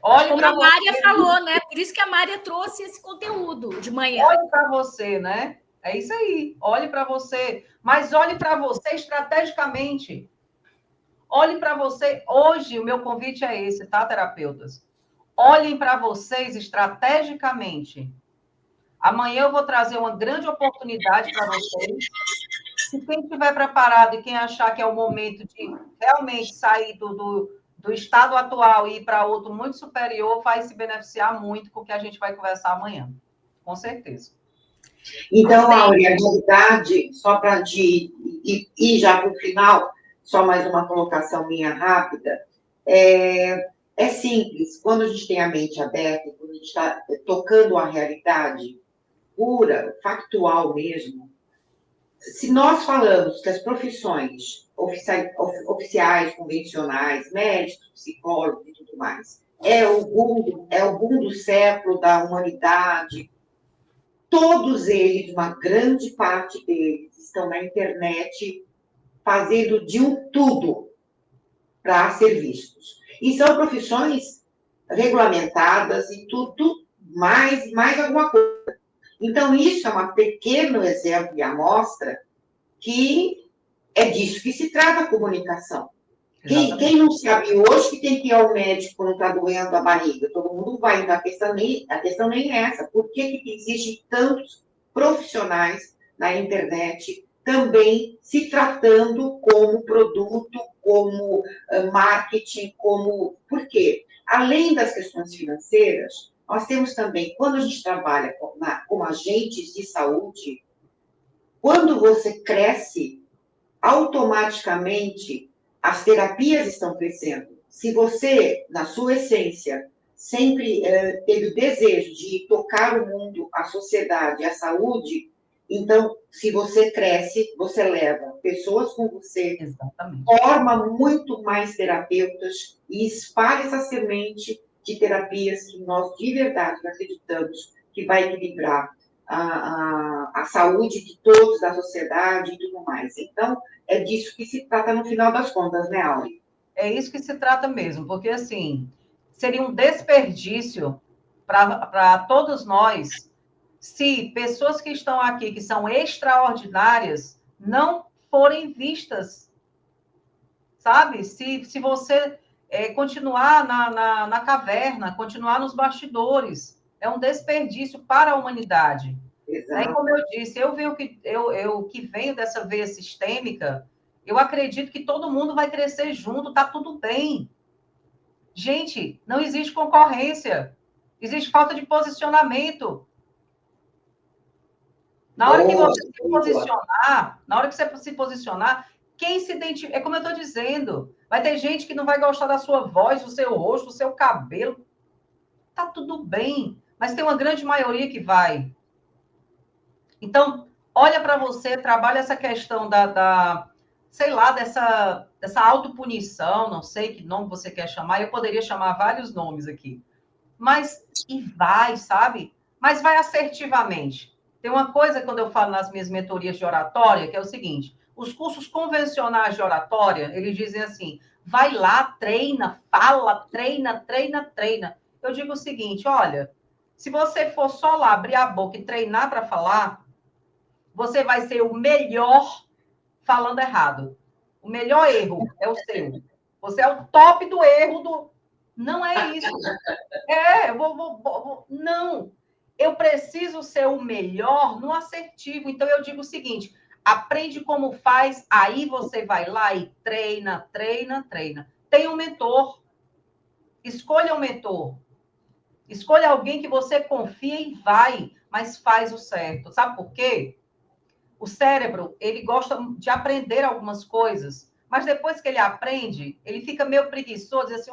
Olhe como a Mária falou, né? Por isso que a Mária trouxe esse conteúdo de manhã. Olhe para você, né? É isso aí. Olhe para você. Mas olhe para você estrategicamente. Olhe para você. Hoje, o meu convite é esse, tá, terapeutas? Olhem para vocês estrategicamente. Amanhã eu vou trazer uma grande oportunidade para vocês. Se quem estiver preparado e quem achar que é o momento de realmente sair do estado atual e ir para outro muito superior, vai se beneficiar muito com o que a gente vai conversar amanhã. Com certeza. Então, Áurea, a realidade, só para ir já para o final, só mais uma colocação minha rápida, é simples. Quando a gente tem a mente aberta, quando a gente está tocando a realidade pura, factual mesmo, se nós falamos que as profissões oficiais, convencionais, médicos, psicólogos e tudo mais, é o boom do século da humanidade, todos eles, uma grande parte deles, estão na internet fazendo de um tudo para ser vistos. E são profissões regulamentadas e tudo mais alguma coisa. Então, isso é um pequeno exemplo e amostra que é disso que se trata a comunicação. Quem não sabe hoje que tem que ir ao médico quando está doendo a barriga? Todo mundo vai, então a questão nem é essa. Por que existem tantos profissionais na internet também se tratando como produto, como marketing, como... Por quê? Além das questões financeiras, nós temos também, quando a gente trabalha como agentes de saúde, quando você cresce, automaticamente as terapias estão crescendo. Se você, na sua essência, sempre teve o desejo de tocar o mundo, a sociedade, a saúde, então, se você cresce, você leva pessoas com você, exatamente, forma muito mais terapeutas e espalha essa semente de terapias que nós, de verdade, acreditamos que vai equilibrar a saúde de todos, da sociedade e tudo mais. Então, é disso que se trata no final das contas, né, Auri? É isso que se trata mesmo, porque, assim, seria um desperdício para todos nós se pessoas que estão aqui, que são extraordinárias, não forem vistas, sabe? Se você continuar na caverna, continuar nos bastidores, é um desperdício para a humanidade. Exato. E como eu disse, eu que venho dessa veia sistêmica, eu acredito que todo mundo vai crescer junto, tá tudo bem. Gente, não existe concorrência, existe falta de posicionamento. Na hora que você se posicionar, quem se identifica, é como eu estou dizendo, vai ter gente que não vai gostar da sua voz, do seu rosto, do seu cabelo. Tá tudo bem, mas tem uma grande maioria que vai. Então, olha para você, trabalha essa questão sei lá, dessa autopunição, não sei que nome você quer chamar, eu poderia chamar vários nomes aqui. Mas, e vai, sabe? Mas vai assertivamente. Tem uma coisa, quando eu falo nas minhas mentorias de oratória, que é o seguinte, os cursos convencionais de oratória, eles dizem assim, vai lá, treina, fala, treina. Eu digo o seguinte, olha, se você for só lá abrir a boca e treinar para falar, você vai ser o melhor falando errado. O melhor erro é o seu. Você é o top do erro do... Não é isso. Não. Eu preciso ser o melhor no assertivo. Então, eu digo o seguinte, aprende como faz, aí você vai lá e treina. Tem um mentor. Escolha um mentor. Escolha alguém que você confia e vai, mas faz o certo. Sabe por quê? O cérebro, ele gosta de aprender algumas coisas, mas depois que ele aprende, ele fica meio preguiçoso, diz assim,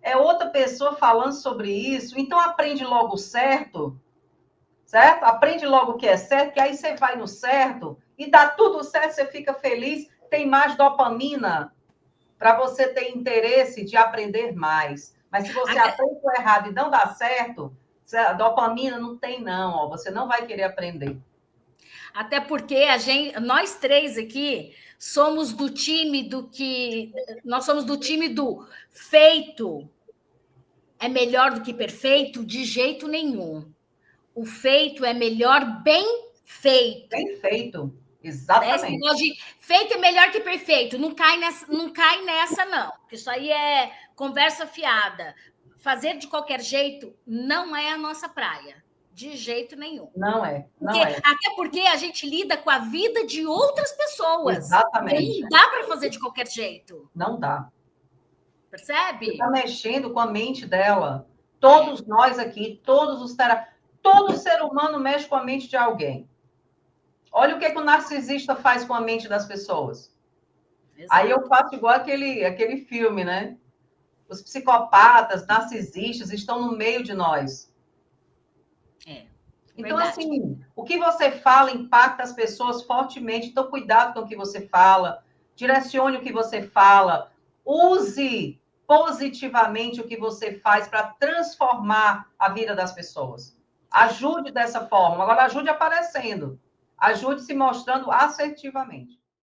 é outra pessoa falando sobre isso, então aprende logo certo? Aprende logo o que é certo, que aí você vai no certo, e dá tudo certo, você fica feliz, tem mais dopamina para você ter interesse de aprender mais. Mas se você aprende o errado e não dá certo, a dopamina não tem, não, você não vai querer aprender. Até porque nós três aqui somos do time nós somos do time do feito é melhor do que perfeito de jeito nenhum. O feito é melhor bem feito. Bem feito, exatamente. Feito é melhor que perfeito. Não cai nessa, não. Porque isso aí é conversa fiada. Fazer de qualquer jeito não é a nossa praia. De jeito nenhum. Não é, não Porque, é. até porque a gente lida com a vida de outras pessoas. Exatamente. Não dá para fazer de qualquer jeito. Não dá. Percebe? Está mexendo com a mente dela. Todos nós aqui, todo ser humano mexe com a mente de alguém. Olha o que o narcisista faz com a mente das pessoas. Exato. Aí eu faço igual aquele filme, né? Os psicopatas, narcisistas estão no meio de nós. Então, verdade. assim, o que você fala impacta as pessoas fortemente. Então, cuidado com o que você fala, direcione o que você fala, use positivamente o que você faz para transformar a vida das pessoas. Ajude dessa forma. Agora, ajude aparecendo. Ajude se mostrando assertivamente.